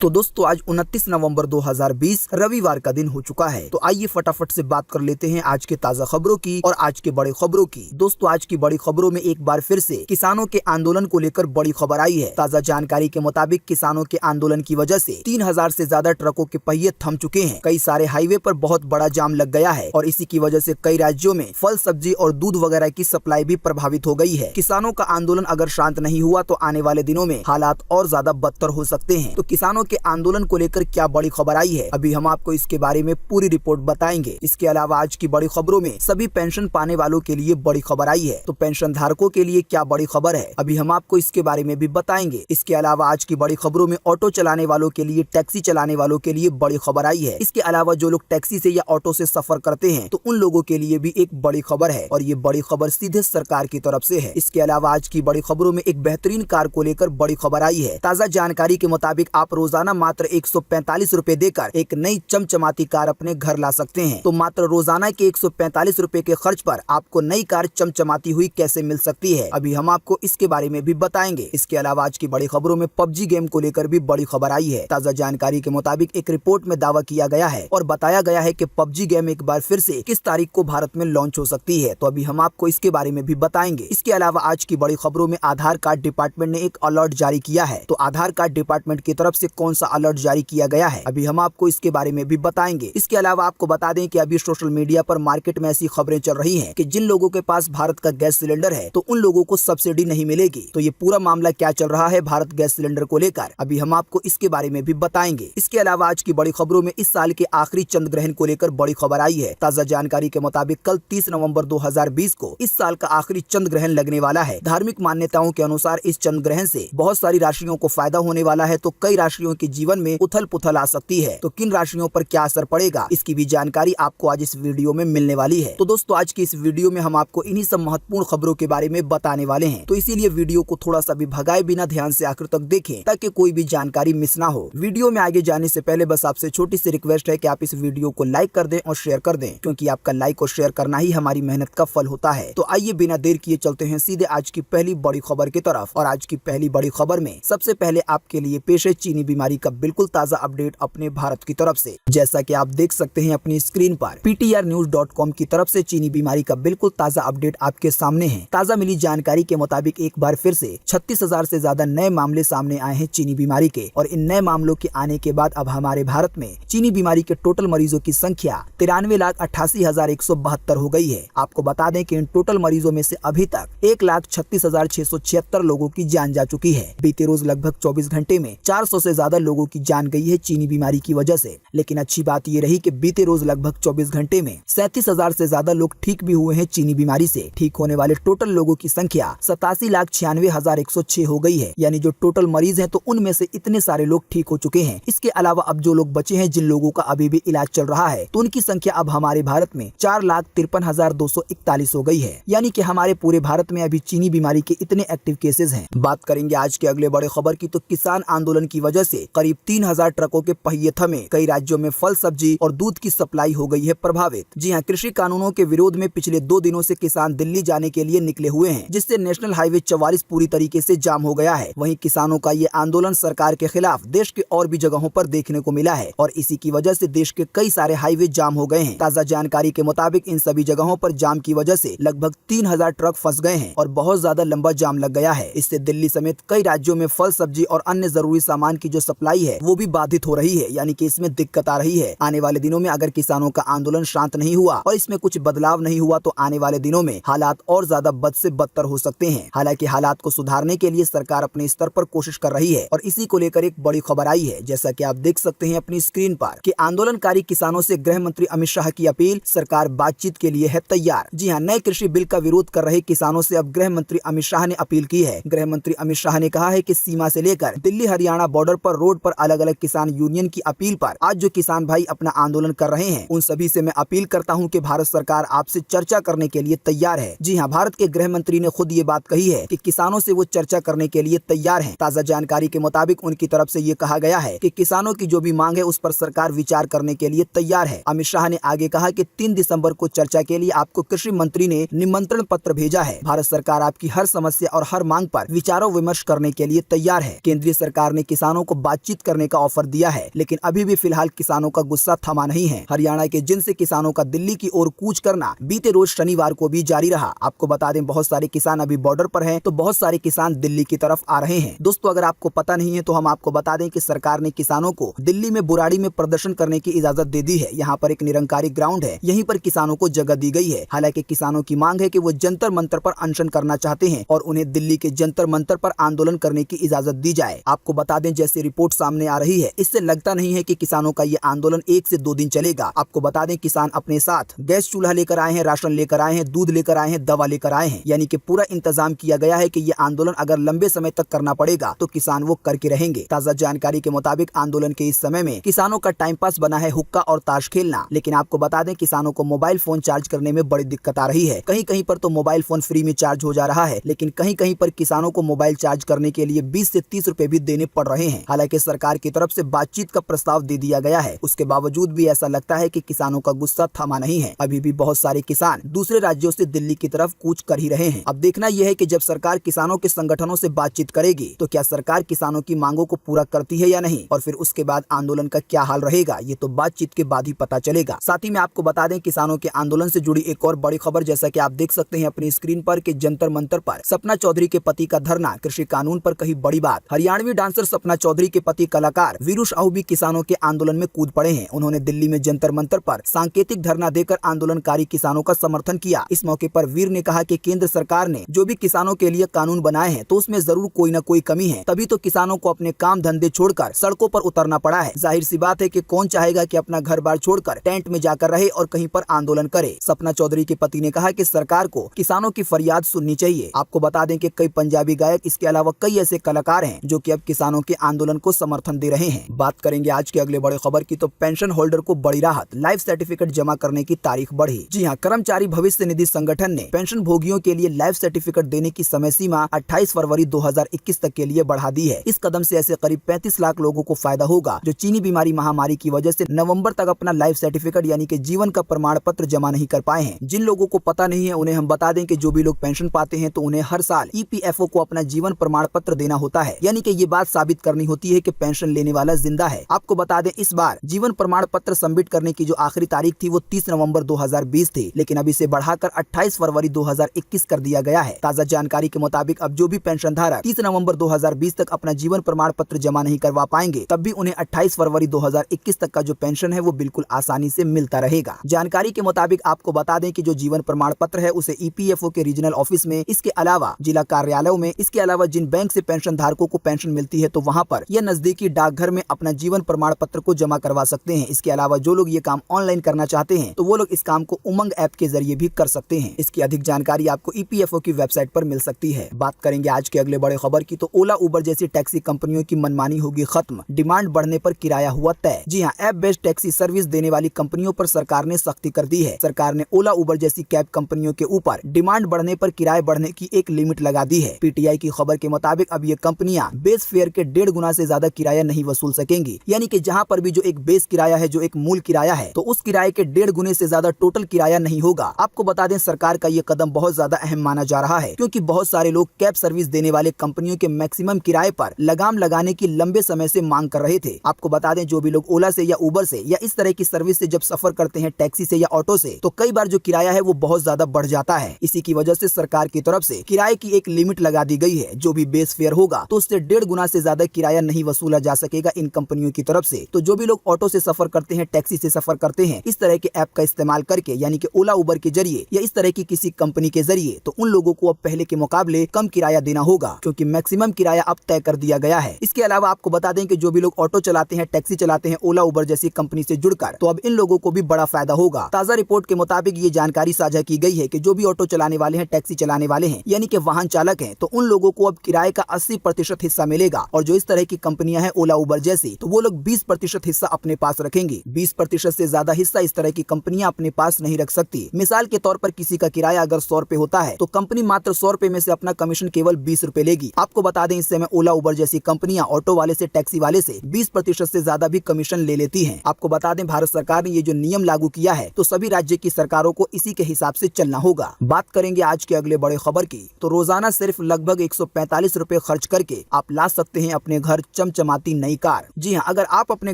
तो दोस्तों आज 29 नवंबर 2020 रविवार का दिन हो चुका है। तो आइए फटाफट से बात कर लेते हैं आज के ताजा खबरों की और आज के बड़े खबरों की। दोस्तों आज की बड़ी खबरों में एक बार फिर से किसानों के आंदोलन को लेकर बड़ी खबर आई है। ताजा जानकारी के मुताबिक किसानों के आंदोलन की वजह से 3000 से ज्यादा ट्रकों के पहिए थम चुके हैं। कई सारे हाईवे पर बहुत बड़ा जाम लग गया है और इसी की वजह से कई राज्यों में फल, सब्जी और दूध वगैरह की सप्लाई भी प्रभावित हो गई है। किसानों का आंदोलन अगर शांत नहीं हुआ तो आने वाले दिनों में हालात और ज्यादा बदतर हो सकते हैं। तो किसानों के आंदोलन को लेकर क्या बड़ी खबर आई है, अभी हम आपको इसके बारे में पूरी रिपोर्ट बताएंगे। इसके अलावा आज की बड़ी खबरों में सभी पेंशन पाने वालों के लिए बड़ी खबर आई है। तो पेंशन धारकों के लिए क्या बड़ी खबर है, अभी हम आपको इसके बारे में भी बताएंगे। इसके अलावा आज की बड़ी खबरों में ऑटो चलाने वालों के लिए, टैक्सी चलाने वालों के लिए बड़ी खबर आई है। इसके अलावा जो लोग टैक्सी से या ऑटो से सफर करते हैं तो उन लोगों के लिए भी एक बड़ी खबर है और ये बड़ी खबर सीधे सरकार की तरफ से है। इसके अलावा आज की बड़ी खबरों में एक बेहतरीन कार को लेकर बड़ी खबर आई है। ताजा जानकारी के मुताबिक आप रोजाना मात्र 145 रुपए देकर एक नई चमचमाती कार अपने घर ला सकते हैं। तो मात्र रोजाना के 145 रुपए के खर्च पर आपको नई कार चमचमाती हुई कैसे मिल सकती है, अभी हम आपको इसके बारे में भी बताएंगे। इसके अलावा आज की बड़ी खबरों में पबजी गेम को लेकर भी बड़ी खबर आई है। ताजा जानकारी के मुताबिक एक रिपोर्ट में दावा किया गया है और बताया गया है कि पबजी गेम एक बार फिर से किस तारीख को भारत में लॉन्च हो सकती है। तो अभी हम आपको इसके बारे में भी बताएंगे। इसके अलावा आज की बड़ी खबरों में आधार कार्ड डिपार्टमेंट ने एक अलर्ट जारी किया है। तो आधार कार्ड डिपार्टमेंट की तरफ से कौन सा अलर्ट जारी किया गया है, अभी हम आपको इसके बारे में भी बताएंगे। इसके अलावा आपको बता दें कि अभी सोशल मीडिया पर मार्केट में ऐसी खबरें चल रही हैं कि जिन लोगों के पास भारत का गैस सिलेंडर है तो उन लोगों को सब्सिडी नहीं मिलेगी। तो ये पूरा मामला क्या चल रहा है भारत गैस सिलेंडर को लेकर, अभी हम आपको इसके बारे में भी बताएंगे। इसके अलावा आज की बड़ी खबरों में इस साल के आखिरी चंद्र ग्रहण को लेकर बड़ी खबर आई है। ताजा जानकारी के मुताबिक कल 30 नवंबर 2020 को इस साल का आखिरी चंद्र ग्रहण लगने वाला है। धार्मिक मान्यताओं के अनुसार इस चंद्र ग्रहण से बहुत सारी राशियों को फायदा होने वाला है। तो कई राशियों के जीवन में उथल पुथल आ सकती है। तो किन राशियों पर क्या असर पड़ेगा, इसकी भी जानकारी आपको आज इस वीडियो में मिलने वाली है। तो दोस्तों आज की इस वीडियो में हम आपको इन्हीं सब महत्वपूर्ण खबरों के बारे में बताने वाले हैं। तो इसीलिए वीडियो को थोड़ा सा भी भगाए बिना ध्यान से आखिर तक देखें ताकि कोई भी जानकारी मिस ना हो। वीडियो में आगे जाने से पहले बस आपसे छोटी सी रिक्वेस्ट है कि आप इस वीडियो को लाइक कर दें और शेयर कर दें, क्योंकि आपका लाइक और शेयर करना ही हमारी मेहनत का फल होता है। तो आइए बिना देर किए चलते हैं सीधे आज की पहली बड़ी खबर की तरफ। और आज की पहली बड़ी खबर में सबसे पहले आपके लिए पेश है चीनी बीमारी का बिल्कुल ताजा अपडेट अपने भारत की तरफ से। जैसा कि आप देख सकते हैं अपनी स्क्रीन पर ptrnews.com की तरफ से चीनी बीमारी का बिल्कुल ताजा अपडेट आपके सामने है। ताजा मिली जानकारी के मुताबिक एक बार फिर से 36,000 से ज्यादा नए मामले सामने आए हैं चीनी बीमारी के। और इन नए मामलों के आने के बाद अब हमारे भारत में चीनी बीमारी के टोटल मरीजों की संख्या 93,88,172 हो गई है। आपको बता दें कि इन टोटल मरीजों में से अभी तक 1,36,676 लोगों की जान जा चुकी है। बीते रोज लगभग 24 घंटे में 400 से ज्यादा लोगों की जान गई है चीनी बीमारी की वजह से। लेकिन अच्छी बात ये रही कि बीते रोज लगभग 24 घंटे में 37,000 से ज्यादा लोग ठीक भी हुए हैं चीनी बीमारी से। ठीक होने वाले टोटल लोगों की संख्या 87,96,106 हो गई है। यानी जो टोटल मरीज हैं तो उनमें से इतने सारे लोग ठीक हो चुके हैं। इसके अलावा अब जो लोग बचे हैं, जिन लोगों का अभी भी इलाज चल रहा है, तो उनकी संख्या अब हमारे भारत में 4,53,241 हो गई है। यानी कि हमारे पूरे भारत में अभी चीनी बीमारी के इतने एक्टिव केसेस हैं। बात करेंगे आज के अगले बड़े खबर की, तो किसान आंदोलन की वजह से करीब 3000 ट्रकों के पहिए थमे। कई राज्यों में फल, सब्जी और दूध की सप्लाई हो गई है प्रभावित। जी हां, कृषि कानूनों के विरोध में पिछले 2 दिनों से किसान दिल्ली जाने के लिए निकले हुए हैं, जिससे नेशनल हाईवे 44 पूरी तरीके से जाम हो गया है। वहीं किसानों का ये आंदोलन सरकार के खिलाफ देश के और भी जगहों पर देखने को मिला है और इसी की वजह से देश के कई सारे हाईवे जाम हो गए हैं। ताजा जानकारी के मुताबिक इन सभी जगहों पर जाम की वजह से लगभग 3000 ट्रक फंस गए हैं और बहुत ज्यादा लंबा जाम लग गया है। इससे दिल्ली समेत कई राज्यों में फल, सब्जी और अन्य जरूरी सामान की जो सप्लाई है वो भी बाधित हो रही है। यानी कि इसमें दिक्कत आ रही है। आने वाले दिनों में अगर किसानों का आंदोलन शांत नहीं हुआ और इसमें कुछ बदलाव नहीं हुआ तो आने वाले दिनों में हालात और ज्यादा बद से बदतर हो सकते हैं। हालांकि हालात को सुधारने के लिए सरकार अपने स्तर पर कोशिश कर रही है और इसी को लेकर एक बड़ी खबर आई है। जैसा कि आप देख सकते हैं अपनी स्क्रीन पर कि आंदोलनकारी किसानों से गृह मंत्री अमित शाह की अपील, सरकार बातचीत के लिए है तैयार। जी हां, नए कृषि बिल का विरोध कर रहे किसानों से अब गृह मंत्री अमित शाह ने अपील की है। गृह मंत्री अमित शाह ने कहा है कि सीमा से लेकर दिल्ली हरियाणा बॉर्डर पर रोड पर अलग अलग किसान यूनियन की अपील पर आज जो किसान भाई अपना आंदोलन कर रहे हैं उन सभी से मैं अपील करता हूं कि भारत सरकार आपसे चर्चा करने के लिए तैयार है। जी हां, भारत के गृह मंत्री ने खुद ये बात कही है कि किसानों से वो चर्चा करने के लिए तैयार हैं। ताजा जानकारी के मुताबिक उनकी तरफ से ये कहा गया है कि किसानों की जो भी मांग है उस पर सरकार विचार करने के लिए तैयार है। अमित शाह ने आगे कहा कि 3 दिसंबर को चर्चा के लिए आपको कृषि मंत्री ने निमंत्रण पत्र भेजा है। भारत सरकार आपकी हर समस्या और हर मांग पर विचारों विमर्श करने के लिए तैयार है। केंद्रीय सरकार ने किसानों को बातचीत करने का ऑफर दिया है, लेकिन अभी भी फिलहाल किसानों का गुस्सा थमा नहीं है। हरियाणा के जिंद से किसानों का दिल्ली की ओर कूच करना बीते रोज शनिवार को भी जारी रहा। आपको बता दें, बहुत सारे किसान अभी बॉर्डर पर हैं, तो बहुत सारे किसान दिल्ली की तरफ आ रहे हैं। दोस्तों, अगर आपको पता नहीं है तो हम आपको बता दें कि सरकार ने किसानों को दिल्ली में बुराड़ी में प्रदर्शन करने की इजाजत दे दी है। यहाँ पर एक निरंकारी ग्राउंड है, यहीं पर किसानों को जगह दी गई है। हालांकि किसानों की मांग है कि वो जंतर मंतर पर अनशन करना चाहते हैं और उन्हें दिल्ली के जंतर मंतर पर आंदोलन करने की इजाजत दी जाए। आपको बता दें, जैसे रिपोर्ट सामने आ रही है, इससे लगता नहीं है कि किसानों का ये आंदोलन 1 से 2 दिन चलेगा। आपको बता दें, किसान अपने साथ गैस चूल्हा लेकर आए हैं, राशन लेकर आए हैं, दूध लेकर आए हैं, दवा लेकर आए हैं, यानी कि पूरा इंतजाम किया गया है कि ये आंदोलन अगर लंबे समय तक करना पड़ेगा तो किसान वो करके रहेंगे। ताजा जानकारी के मुताबिक आंदोलन के इस समय में किसानों का टाइम पास बना है हुक्का और ताश खेलना। लेकिन आपको बता दें, किसानों को मोबाइल फोन चार्ज करने में बड़ी दिक्कत आ रही है। कहीं कहीं पर तो मोबाइल फोन फ्री में चार्ज हो जा रहा है, लेकिन कहीं कहीं पर किसानों को मोबाइल चार्ज करने के लिए 20 से 30 रुपए भी देने पड़ रहे हैं। हालांकि सरकार की तरफ से बातचीत का प्रस्ताव दे दिया गया है, उसके बावजूद भी ऐसा लगता है कि किसानों का गुस्सा थमा नहीं है। अभी भी बहुत सारे किसान दूसरे राज्यों से दिल्ली की तरफ कूच कर ही रहे हैं। अब देखना यह है कि जब सरकार किसानों के संगठनों से बातचीत करेगी तो क्या सरकार किसानों की मांगों को पूरा करती है या नहीं, और फिर उसके बाद आंदोलन का क्या हाल रहेगा, ये तो बातचीत के बाद ही पता चलेगा। साथ ही में आपको बता दें, किसानों के आंदोलन से जुड़ी एक और बड़ी खबर, जैसा कि आप देख सकते हैं अपनी स्क्रीन पर, कि जंतर मंतर पर सपना चौधरी के पति का धरना, कृषि कानून पर कही बड़ी बात। हरियाणवी डांसर सपना चौधरी के पति कलाकार वीरू साहू भी किसानों के आंदोलन में कूद पड़े हैं। उन्होंने दिल्ली में जंतर मंतर पर सांकेतिक धरना देकर आंदोलनकारी किसानों का समर्थन किया। इस मौके पर वीर ने कहा कि केंद्र सरकार ने जो भी किसानों के लिए कानून बनाए हैं तो उसमें जरूर कोई न कोई कमी है, तभी तो किसानों को अपने काम धंधे छोड़कर सड़कों पर उतरना पड़ा है। जाहिर सी बात है कि कौन चाहेगा कि अपना घर बार छोड़कर टेंट में जाकर रहे और कहीं पर आंदोलन करे। सपना चौधरी के पति ने कहा कि सरकार को किसानों की फरियाद सुननी चाहिए। आपको बता दें कि कई पंजाबी गायक, इसके अलावा कई ऐसे कलाकार हैं जो कि अब किसानों के आंदोलन को समर्थन दे रहे हैं। बात करेंगे आज के अगले बड़े खबर की, तो पेंशन होल्डर को बड़ी राहत, लाइफ सर्टिफिकेट जमा करने की तारीख बढ़ी। जी हां, कर्मचारी भविष्य निधि संगठन ने पेंशन भोगियों के लिए लाइफ सर्टिफिकेट देने की समय सीमा 28 फरवरी 2021 तक के लिए बढ़ा दी है। इस कदम से ऐसे करीब 35 लाख लोगों को फायदा होगा जो चीनी बीमारी महामारी की वजह से नवंबर तक अपना लाइफ सर्टिफिकेट यानी कि जीवन का प्रमाण पत्र जमा नहीं कर पाए हैं। जिन लोगों को पता नहीं है उन्हें हम बता दें कि जो भी लोग पेंशन पाते हैं तो उन्हें हर साल EPFO को अपना जीवन प्रमाण पत्र देना होता है, यानी कि ये बात साबित करनी होती है कि पेंशन लेने वाला जिंदा है। आपको बता दें, इस बार जीवन प्रमाण पत्र सबमिट करने की जो आखिरी तारीख थी वो 30 नवंबर 2020 थी, लेकिन अब इसे बढ़ाकर 28 फरवरी 2021 कर दिया गया है। ताजा जानकारी के मुताबिक अब जो भी पेंशन धारक 30 नवंबर 2020 तक अपना जीवन प्रमाण पत्र जमा नहीं करवा पाएंगे, तब भी उन्हें 28 फरवरी 2021 तक का जो पेंशन है वो बिल्कुल आसानी से मिलता रहेगा। जानकारी के मुताबिक आपको बता दें कि जो जीवन प्रमाण पत्र है उसे EPFO के रीजनल ऑफिस में, इसके अलावा जिला कार्यालयों में, इसके अलावा जिन बैंक से पेंशन धारकों को पेंशन मिलती है तो वहाँ पर या नजदीकी डाकघर में अपना जीवन प्रमाण पत्र को जमा करवा सकते हैं। इसके अलावा जो लोग ये काम ऑनलाइन करना चाहते हैं तो वो लोग इस काम को उमंग ऐप के जरिए भी कर सकते हैं। इसकी अधिक जानकारी आपको EPFO की वेबसाइट पर मिल सकती है। बात करेंगे आज के अगले बड़े खबर की, तो ओला उबर जैसी टैक्सी कंपनियों की मनमानी होगी खत्म, डिमांड बढ़ने पर किराया हुआ तय। जी हां, ऐप बेस्ड टैक्सी सर्विस देने वाली कंपनियों पर सरकार ने सख्ती कर दी है। सरकार ने ओला उबर जैसी कैब कंपनियों के ऊपर डिमांड बढ़ने पर किराए बढ़ने की एक लिमिट लगा दी है। PTI की खबर के मुताबिक अब ये कंपनियां बेस फेयर के 1.5 गुना से ज्यादा किराया नहीं वसूल सकेंगी, यानी कि जहां पर भी जो एक बेस किराया है, जो एक मूल किराया है, तो उस किराए के 1.5 गुने से ज्यादा टोटल किराया नहीं होगा। आपको बता दें, सरकार का ये कदम बहुत ज्यादा अहम माना जा रहा है, क्योंकि बहुत सारे लोग कैब सर्विस देने वाले कंपनियों के मैक्सिमम किराए पर लगाम लगाने की लंबे समय से मांग कर रहे थे। आपको बता दें, जो भी लोग ओला से या उबर से या इस तरह की सर्विस से जब सफर करते हैं, टैक्सी से या ऑटो से, तो कई बार जो किराया है वो बहुत ज्यादा बढ़ जाता है। इसी की वजह से सरकार की तरफ से किराए की एक लिमिट लगा दी गई है। जो भी बेस फेयर होगा तो उससे 1.5 गुना से ज्यादा किराया नहीं वसूला जा सकेगा इन कंपनियों की तरफ से। तो जो भी लोग ऑटो से सफर करते हैं, टैक्सी से सफर करते हैं, इस तरह के ऐप का इस्तेमाल करके, यानी कि ओला उबर के जरिए या इस तरह की किसी कंपनी के जरिए, तो उन लोगों को अब पहले के मुकाबले कम किराया देना होगा, क्योंकि मैक्सिमम किराया अब तय कर दिया गया है। इसके अलावा आपको बता दें कि जो भी लोग ऑटो चलाते हैं, टैक्सी चलाते हैं ओला उबर जैसी कंपनी से जुड़कर, तो अब इन लोगों को भी बड़ा फायदा होगा। ताजा रिपोर्ट के मुताबिक ये जानकारी साझा की गई है कि जो भी ऑटो चलाने वाले हैं, टैक्सी चलाने वाले हैं, यानी कि वाहन चालक हैं, तो उन लोगों को अब किराए का 80% हिस्सा मिलेगा, और जो इस तरह की कंपनियां हैं ओला उबर जैसी, तो वो लोग 20% हिस्सा अपने पास रखेंगी। 20% से ज्यादा हिस्सा इस तरह की कंपनियां अपने पास नहीं रख सकती। मिसाल के तौर पर किसी का किराया अगर 100 रुपए होता है तो कंपनी मात्र 100 रुपए में से अपना कमीशन केवल 20 रुपए लेगी। आपको बता दें, इससे में ओला उबर जैसी कंपनियां ऑटो वाले से, टैक्सी वाले से 20% से ज्यादा भी कमीशन ले लेती हैं। आपको बता दें, भारत सरकार ने ये जो नियम लागू किया है तो सभी राज्य की सरकारों को इसी के हिसाब से चलना होगा। बात करेंगे आज के अगले बड़े खबर की, तो रोजाना सिर्फ लगभग 145 रुपए खर्च करके आप ला सकते हैं अपने घर चमचमाती नई कार। जी हाँ, अगर आप अपने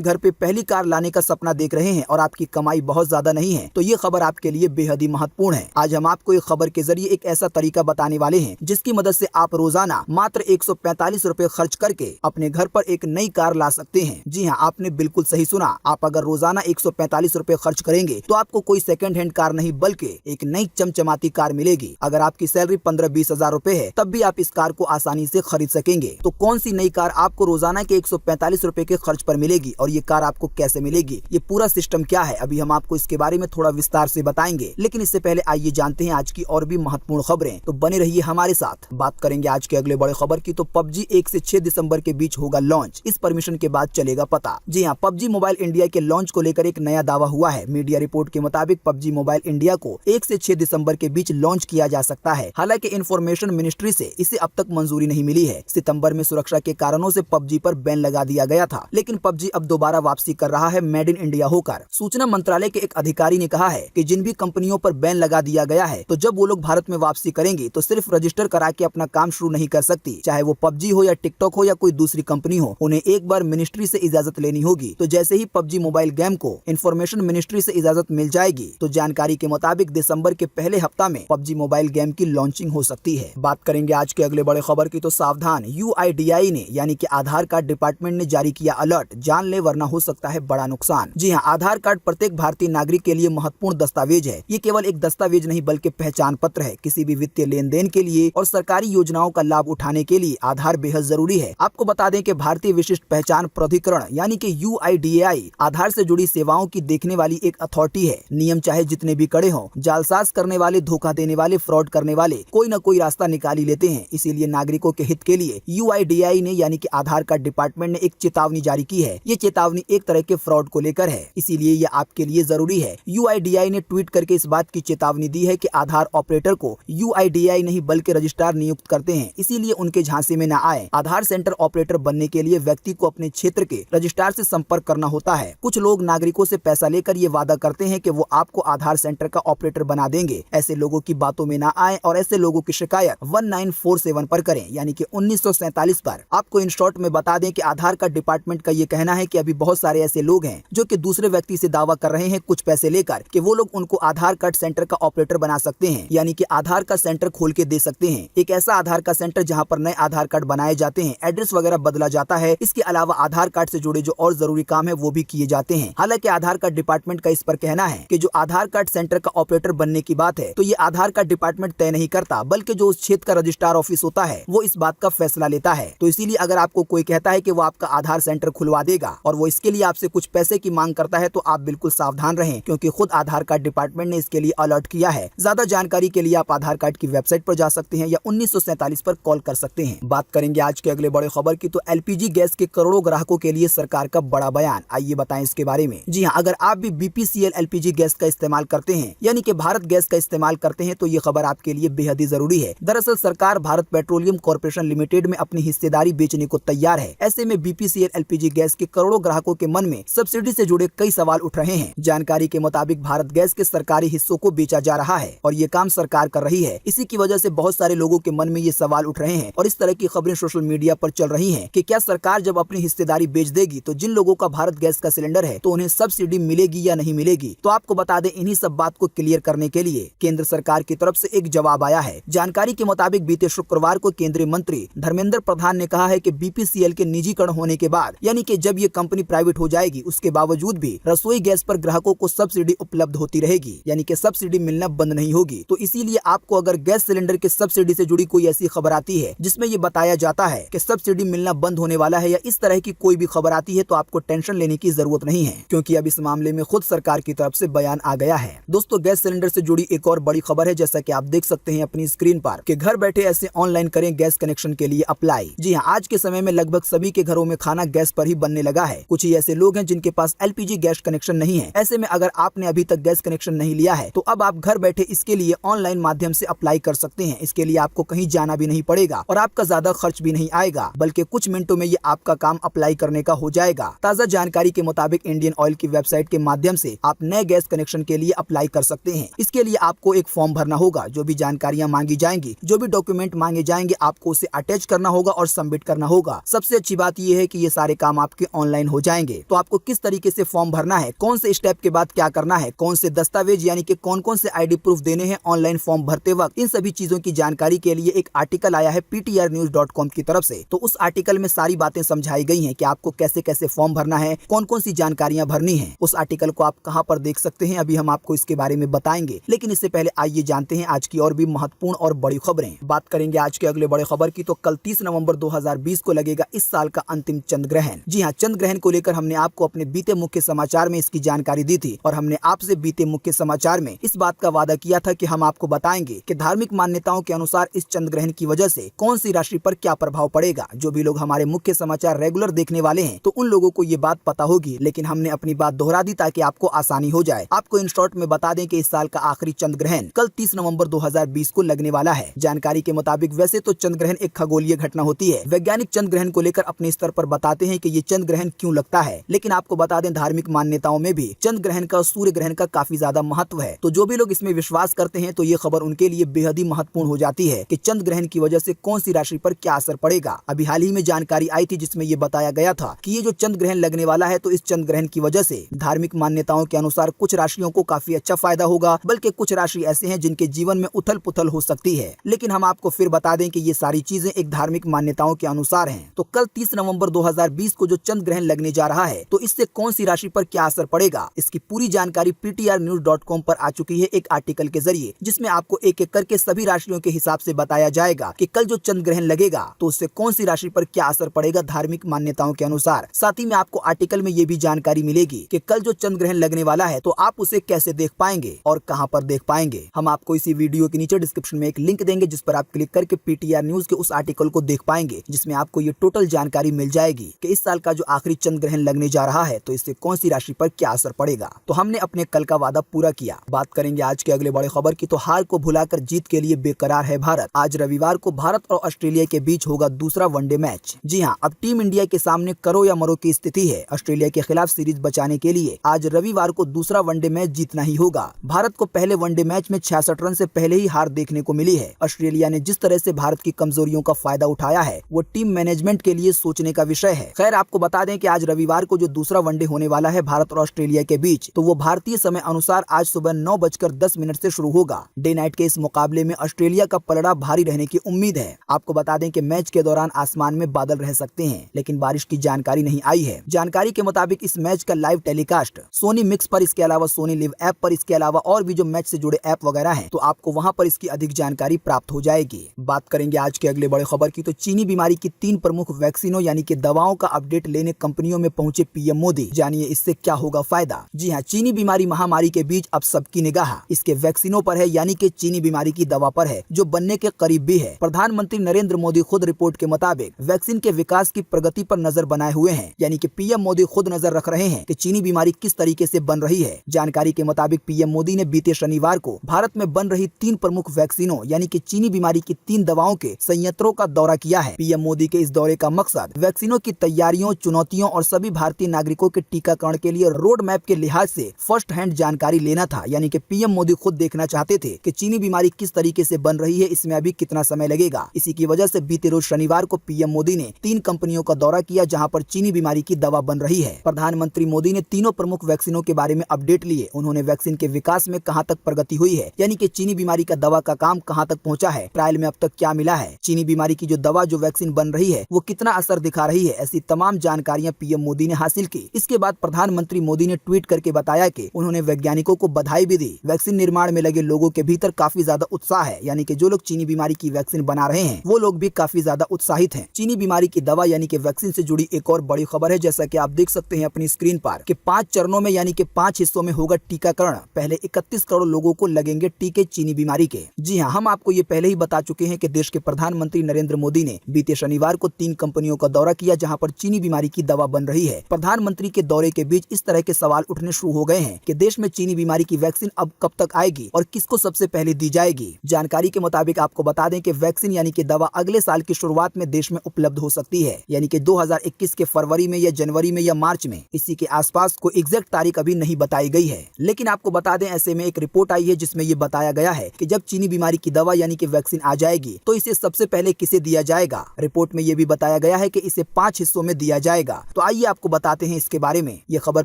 घर पे पहली कार लाने का सपना देख रहे हैं और आपकी कमाई बहुत ज्यादा नहीं है तो ये खबर आपके लिए बेहद ही महत्वपूर्ण है। आज हम आपको एक खबर के जरिए एक ऐसा तरीका बताने वाले हैं जिसकी मदद से आप रोजाना मात्र 145 रुपए खर्च करके अपने घर पर एक नई कार ला सकते हैं। जी हाँ, आपने बिल्कुल सही सुना। आप अगर रोजाना 145 रुपए खर्च करेंगे तो आपको कोई सेकंड हैंड कार नहीं बल्कि एक नई चमचमाती कार मिलेगी। अगर आपकी सैलरी 15-20 हजार रुपए है तब भी आप इस कार को आसानी से खरीद सकेंगे। तो कौन सी नई कार आपको रोजाना के 145 रुपए के खर्च पर मिलेगी और ये कार आपको कैसे मिलेगी, ये पूरा सिस्टम क्या है, अभी हम आपको इसके बारे में थोड़ा विस्तार से बताएंगे। लेकिन इससे पहले आइए जानते हैं आज की और भी महत्वपूर्ण खबरें। तो बने रहिए हमारे साथ। बात करेंगे आज के अगले बड़े खबर की। तो पबजी 1 से 6 दिसंबर के बीच होगा लॉन्च, इस परमिशन के बाद चलेगा पता। जी हाँ, पबजी मोबाइल इंडिया के लॉन्च को लेकर एक नया दावा हुआ है। मीडिया रिपोर्ट के मुताबिक पबजी मोबाइल इंडिया को 1 से 6 दिसंबर के बीच लॉन्च किया जा सकता है। हालांकि इंफॉर्मेशन मिनिस्ट्री से इसे अब तक मंजूरी नहीं मिली है। सितंबर में सुरक्षा के कारणों से पबजी पर बैन लगा दिया गया था, लेकिन पबजी अब दोबारा वापसी कर रहा है मेड इन इंडिया होकर। सूचना मंत्रालय के एक अधिकारी ने कहा है कि जिन भी कंपनियों पर बैन लगा दिया गया है तो जब वो लोग भारत में वापसी करेंगे तो सिर्फ रजिस्टर करा के अपना काम शुरू नहीं कर सकती, चाहे वो पबजी हो या टिकटॉक हो या कोई दूसरी कंपनी हो, उन्हें एक बार मिनिस्ट्री से इजाजत लेनी होगी। तो जैसे ही पबजी मोबाइल गेम को इंफॉर्मेशन मिनिस्ट्री से इजाजत मिल जाएगी तो जानकारी के मुताबिक दिसंबर के पहले हफ्ता में पबजी मोबाइल गेम की लॉन्चिंग हो सकती है। बात करेंगे आज के अगले बड़े खबर की। तो सावधान, UIDAI ने यानी कि आधार कार्ड डिपार्टमेंट ने जारी किया अलर्ट, जान ले वरना हो सकता है बड़ा नुकसान। जी हाँ, आधार कार्ड प्रत्येक भारतीय नागरिक के लिए महत्वपूर्ण दस्तावेज है। ये केवल एक दस्तावेज नहीं बल्कि पहचान पत्र है। किसी भी वित्तीय लेन देन के लिए और सरकारी योजनाओं का लाभ उठाने के लिए आधार बेहद जरूरी है। आपको बता दें कि भारतीय विशिष्ट पहचान प्राधिकरण यानी कि UIDAI आधार से जुड़ी सेवाओं की देखने वाली एक अथॉरिटी है। नियम चाहे जितने भी कड़े हों, जालसाज करने वाले, धोखा देने वाले, फ्रॉड करने वाले कोई न कोई रास्ता निकाल ही लेते हैं। इसीलिए नागरिकों के हित के लिए UIDAI ने यानी कि आधार कार्ड डिपार्टमेंट ने एक चेतावनी जारी की है। ये चेतावनी एक तरह के फ्रॉड को लेकर है, इसीलिए ये आपके लिए जरूरी है। UIDAI ने ट्वीट करके इस बात की चेतावनी दी है कि आधार ऑपरेटर को UIDAI नहीं बल्कि रजिस्ट्रार नियुक्त करते हैं, इसीलिए उनके झांसे में न आए। आधार सेंटर ऑपरेटर बनने के लिए व्यक्ति को अपने क्षेत्र के रजिस्ट्रार से संपर्क करना होता है। कुछ लोग नागरिकों से पैसा लेकर ये वादा करते हैं कि वो आपको आधार सेंटर का ऑपरेटर बना देंगे। ऐसे लोगों की बातों में न आए और ऐसे लोगों की शिकायत 1947 पर करें, यानी कि 1947 पर। आपको इन शॉर्ट में बता दें कि आधार कार्ड डिपार्टमेंट का ये कहना है कि अभी बहुत सारे ऐसे लोग हैं जो कि दूसरे व्यक्ति से दावा कर रहे हैं कुछ पैसे लेकर कि वो लोग उनको आधार कार्ड सेंटर का ऑपरेटर बना सकते हैं, यानी कि आधार का सेंटर खोल के दे सकते हैं। एक ऐसा आधार का सेंटर जहां पर नए आधार कार्ड बनाए जाते हैं, एड्रेस वगैरह बदला जाता है। इसके अलावा आधार कार्ड से जुड़े जो और जरूरी काम है वो भी किए जाते हैं। हालांकि आधार कार्ड डिपार्टमेंट का इस पर कहना है कि जो आधार कार्ड सेंटर का ऑपरेटर बनने की बात है तो ये आधार कार्ड डिपार्टमेंट तय नहीं करता, बल्कि जो उस क्षेत्र का रजिस्ट्रार ऑफिस होता है वो इस बात का फैसला लेता है। तो इसीलिए अगर आपको कोई कहता है कि वो आपका आधार सेंटर खुलवा देगा और वो इसके लिए आपसे कुछ पैसे की मांग करता है तो आप बिल्कुल सावधान रहें, क्योंकि खुद आधार कार्ड डिपार्टमेंट ने इसके लिए अलर्ट किया है। ज्यादा जानकारी के लिए आप आधार कार्ड की वेबसाइट पर जा सकते हैं या 1947 पर कॉल कर सकते हैं। बात करेंगे आज के अगले बड़े खबर की। तो LPG गैस के करोड़ों ग्राहकों के लिए सरकार का बड़ा बयान, आइए बताएं इसके बारे में। जी हाँ, अगर आप भी BPCL LPG गैस का इस्तेमाल करते हैं यानी कि भारत गैस का इस्तेमाल करते हैं तो ये खबर आपके लिए बेहद ही जरूरी है। दरअसल सरकार भारत पेट्रोलियम कॉर्पोरेशन लिमिटेड में अपनी हिस्सेदारी बेचने को तैयार है। ऐसे में BPCL LPG गैस के करोड़ों ग्राहकों के मन में सब्सिडी से जुड़े कई सवाल उठ रहे हैं। जानकारी के मुताबिक भारत गैस के सरकारी हिस्सों को बेचा जा रहा है और ये काम सरकार कर रही है। इसी की वजह से बहुत सारे लोगों के मन में ये सवाल उठ रहे हैं और इस तरह की खबरें सोशल मीडिया पर चल रही हैं कि क्या सरकार जब अपनी हिस्सेदारी बेच देगी तो जिन लोगों का भारत गैस का सिलेंडर है तो उन्हें सब्सिडी मिलेगी या नहीं मिलेगी। तो आपको बता दें, इन्हीं सब बात को क्लियर करने के लिए केंद्र सरकार की तरफ से एक जवाब आया है। जानकारी के मुताबिक बीते शुक्रवार को केंद्रीय मंत्री धर्मेंद्र प्रधान ने कहा है कि BPCL के निजीकरण होने के बाद यानी कि जब ये कंपनी प्राइवेट हो जाएगी उसके बावजूद भी रसोई गैस पर ग्राहकों को सब्सिडी उपलब्ध होती रहेगी, यानी कि सब्सिडी मिलना बंद नहीं होगी। तो इसीलिए आपको अगर गैस सिलेंडर के सब्सिडी से जुड़ी कोई ऐसी खबर आती है जिसमें ये बताया जाता है कि सब्सिडी मिलना बंद होने वाला है या इस तरह की कोई भी खबर आती है तो आपको टेंशन लेने की जरूरत नहीं है, क्योंकि अब इस मामले में खुद सरकार की तरफ से बयान आ गया है। दोस्तों, गैस सिलेंडर से जुड़ी एक और बड़ी खबर है, जैसा कि आप देख सकते हैं अपनी स्क्रीन पर, कि घर बैठे ऐसे ऑनलाइन करें गैस कनेक्शन के लिए अप्लाई। जी हाँ, आज के समय में लगभग सभी के घरों में खाना गैस पर ही बनने लगा है। कुछ ही ऐसे लोग हैं जिनके पास LPG गैस कनेक्शन नहीं है। ऐसे में अगर आपने अभी तक गैस कनेक्शन नहीं लिया है तो अब आप घर बैठे इसके लिए ऑनलाइन माध्यम से अप्लाई कर सकते हैं। इसके लिए आपको कहीं जाना भी नहीं पड़ेगा और आपका ज्यादा खर्च भी नहीं आएगा, बल्कि कुछ मिनटों में ये आपका काम अप्लाई करने का हो जाएगा। ताज़ा जानकारी के मुताबिक इंडियन ऑयल की वेबसाइट के माध्यम से आप नए गैस कनेक्शन के लिए अप्लाई कर सकते हैं। इसके लिए आपको एक फॉर्म भरना होगा, जो भी जानकारियां मांगी जाएंगी, जो भी डॉक्यूमेंट मांगे जाएंगे, आपको उसे अटैच करना होगा और सबमिट करना होगा। सबसे सबसे अच्छी बात यह है कि ये सारे काम आपके ऑनलाइन हो जाएंगे। तो आपको किस तरीके से फॉर्म भरना है, कौन से स्टेप के बाद क्या करना है, कौन से दस्तावेज यानी कि कौन कौन से आईडी प्रूफ देने हैं ऑनलाइन फॉर्म भरते वक्त, इन सभी चीजों की जानकारी के लिए एक आर्टिकल आया है ptrnews.com की तरफ से। तो उस आर्टिकल में सारी बातें समझाई गई हैं कि आपको कैसे कैसे फॉर्म भरना है, कौन कौन सी जानकारियां भरनी है। उस आर्टिकल को आप कहां पर देख सकते हैं, अभी हम आपको इसके बारे में बताएंगे। लेकिन इससे पहले आइए जानते हैं आज की और भी महत्वपूर्ण और बड़ी खबरें। बात करेंगे आज के अगले बड़े खबर की, तो कल 30 नवंबर 2020 को लगेगा इस साल का अंतिम चंद्र ग्रहण। जी हाँ, चंद्र ग्रहण को लेकर हमने आपको अपने बीते मुख्य समाचार में इसकी जानकारी दी थी और हमने आपसे बीते मुख्य समाचार में इस बात का वादा किया था कि हम आपको बताएंगे कि धार्मिक मान्यताओं के अनुसार इस चंद्र ग्रहण की वजह से कौन सी राशि पर क्या प्रभाव पड़ेगा। जो भी लोग हमारे मुख्य समाचार रेगुलर देखने वाले हैं तो उन लोगों को ये बात पता होगी, लेकिन हमने अपनी बात दोहरा दी ताकि आपको आसानी हो जाए। आपको इन शॉर्ट में बता दें कि इस साल का आखिरी चंद्र ग्रहण कल 30 नवंबर 2020 को लगने वाला है। जानकारी के मुताबिक वैसे तो चंद्र ग्रहण एक खगोलीय घटना होती है। वैज्ञानिक चंद्र ग्रहण को लेकर अपने स्तर पर बताते हैं कि ये चंद्र ग्रहण क्यों लगता है, लेकिन आपको बता दें धार्मिक मान्यताओं में भी चंद्र ग्रहण का सूर्य ग्रहण का काफी ज्यादा महत्व है। तो जो भी लोग इसमें विश्वास करते हैं तो ये खबर उनके लिए बेहद ही महत्वपूर्ण हो जाती है कि चंद्र ग्रहण की वजह से कौन सी राशि पर क्या असर पड़ेगा। अभी हाल ही में जानकारी आई थी जिसमें ये बताया गया था कि ये जो चंद्र ग्रहण लगने वाला है तो इस चंद्र ग्रहण की वजह से धार्मिक मान्यताओं के अनुसार कुछ राशियों को काफी अच्छा फायदा होगा, बल्कि कुछ राशि ऐसे हैं जिनके जीवन में उथल पुथल हो सकती है। लेकिन हम आपको फिर बता दें कि ये सारी चीजें एक धार्मिक मान्यताओं के अनुसार हैं। तो कल 30 नवंबर 2020 को जो चंद्र ग्रहण लगने जा रहा है तो इससे कौन सी राशि पर क्या असर पड़ेगा, इसकी पूरी जानकारी ptrnews.com पर आ चुकी है एक आर्टिकल के जरिए, जिसमें आपको एक एक करके सभी राशियों के हिसाब से बताया जाएगा कि कल जो चंद्र ग्रहण लगेगा तो उससे कौन सी राशि पर क्या असर पड़ेगा धार्मिक मान्यताओं के अनुसार। साथ ही में आपको आर्टिकल में ये भी जानकारी मिलेगी कि कल जो चंद्र ग्रहण लगने वाला है तो आप उसे कैसे देख पाएंगे और कहां पर देख पाएंगे। हम आपको इसी वीडियो के नीचे डिस्क्रिप्शन में एक लिंक देंगे जिस पर आप क्लिक करके पीटीआर न्यूज के उस आर्टिकल को देख पाएंगे, जिसमें आपको ये टोटल जानकारी मिल जाएगी कि इस साल का जो आखिरी चंद्र ग्रहण लगने जा रहा है तो इससे कौन सी राशि पर क्या असर पड़ेगा। तो हमने अपने कल का वादा पूरा किया। बात करेंगे आज के अगले बड़े खबर की, तो हार को भुलाकर जीत के लिए बेकरार है भारत। आज रविवार को भारत और ऑस्ट्रेलिया के बीच होगा दूसरा वनडे मैच। जी हाँ, अब टीम इंडिया के सामने करो या मरो की स्थिति है। ऑस्ट्रेलिया के खिलाफ सीरीज बचाने के लिए आज रविवार को दूसरा वनडे मैच जीतना ही होगा। भारत को पहले वनडे मैच में 66 रन से पहले ही हार देखने को मिली है। ऑस्ट्रेलिया ने जिस तरह से भारत की कमजोरियों का फायदा उठाया है वो टीम मैनेजमेंट के लिए सोचने का विषय है। खैर, आपको बता दें कि आज रविवार को जो दूसरा वनडे होने वाला है भारत और ऑस्ट्रेलिया के बीच, तो वो भारतीय समय अनुसार आज सुबह 9:10 से शुरू होगा। डे नाइट के इस मुकाबले में ऑस्ट्रेलिया का पलड़ा भारी रहने की उम्मीद है। आपको बता दें कि मैच के दौरान आसमान में बादल रह सकते हैं, लेकिन बारिश की जानकारी नहीं आई है। जानकारी के मुताबिक इस मैच का लाइव टेलीकास्ट सोनी मिक्स पर, इसके अलावा सोनी लिव ऐप पर, इसके अलावा और भी जो मैच से जुड़े ऐप वगैरह हैं तो आपको वहां पर इसकी अधिक जानकारी प्राप्त हो जाएगी। बात करेंगे आज के अगले बड़े खबर की, तो चीनी बीमारी की 3 प्रमुख वैक्सीनों यानी कि दवाओं का अपडेट लेने कंपनियों में पहुंचे पीएम मोदी। जानिए इससे क्या होगा फायदा। जी हाँ, चीनी बीमारी महामारी के बीच अब सबकी निगाह इसके वैक्सीनों पर है, यानी कि चीनी बीमारी की दवा पर है जो बनने के करीब भी है। प्रधानमंत्री नरेंद्र मोदी खुद रिपोर्ट के मुताबिक वैक्सीन के विकास की प्रगति पर नजर बनाए हुए हैं, यानी कि पीएम मोदी खुद नजर रख रहे हैं कि चीनी बीमारी किस तरीके से बन रही है। जानकारी के मुताबिक पीएम मोदी ने बीते शनिवार को भारत में बन रही 3 प्रमुख वैक्सीनों यानी कि चीनी बीमारी की 3 दवाओं के संयंत्रों का दौरा किया है। पीएम मोदी के इस दौरे का मकसद वैक्सीनों की तैयारियों, चुनौतियों और सभी भारतीय नागरिकों के टीकाकरण के लिए रोड मैप के लिहाज से फर्स्ट हैंड जानकारी लेना था, यानी कि पीएम मोदी खुद देखना चाहते थे कि चीनी बीमारी किस तरीके से बन रही है, इसमें अभी कितना समय लगेगा। इसी की वजह से बीते रोज शनिवार को पीएम मोदी ने 3 कंपनियों का दौरा किया जहां पर चीनी बीमारी की दवा बन रही है। प्रधानमंत्री मोदी ने तीनों प्रमुख वैक्सीनों के बारे में अपडेट लिए। उन्होंने वैक्सीन के विकास में कहां तक प्रगति हुई है, यानी कि चीनी बीमारी का दवा का काम कहां तक पहुंचा है, ट्रायल में अब तक क्या मिला है, चीनी बीमारी की जो दवा जो वैक्सीन बन रही है वो कितना असर दिखा रही है, ऐसी तमाम जानकारियां पीएम मोदी ने हासिल की। इसके बाद प्रधानमंत्री मोदी ने ट्वीट करके बताया कि उन्होंने वैज्ञानिकों को बधाई भी दी। वैक्सीन निर्माण में लगे लोगों के भीतर काफी ज्यादा उत्साह है, यानी कि जो लोग चीनी बीमारी की वैक्सीन बना रहे हैं वो लोग भी काफी ज्यादा उत्साहित हैं। चीनी बीमारी की दवा यानी कि वैक्सीन से जुड़ी एक और बड़ी खबर है, जैसा कि आप देख सकते हैं अपनी स्क्रीन पर कि 5 चरणों में यानी कि 5 हिस्सों में होगा टीकाकरण। पहले 31 करोड़ लोगों को लगेंगे टीके चीनी बीमारी के। जी हाँ, हम आपको ये पहले ही बता चुके हैं कि देश के प्रधानमंत्री नरेंद्र मोदी ने बीते शनिवार को 3 कंपनियों का दौरा किया जहां पर चीनी बीमारी की दवा बन रही है। प्रधानमंत्री के दौरे के बीच इस तरह के सवाल उठने शुरू हो गए हैं कि देश में चीनी बीमारी की वैक्सीन अब कब तक आएगी और किसको सबसे पहले दी जाएगी। जानकारी के मुताबिक आपको बता दें कि वैक्सीन यानी कि दवा अगले साल की शुरुआत में देश में उपलब्ध हो सकती है, यानी कि 2021 के फरवरी में या जनवरी में या मार्च में, इसी के आसपास। को एग्जैक्ट तारीख अभी नहीं बताई गई है, लेकिन आपको बता दें ऐसे में एक रिपोर्ट आई है जिसमें ये बताया गया है कि जब चीनी बीमारी की दवा यानी कि वैक्सीन आ जाएगी तो इसे सबसे पहले किसे दिया जाएगा। रिपोर्ट में ये भी बताया बताया गया है कि इसे 5 हिस्सों में दिया जाएगा। तो आइए आपको बताते हैं इसके बारे में। ये खबर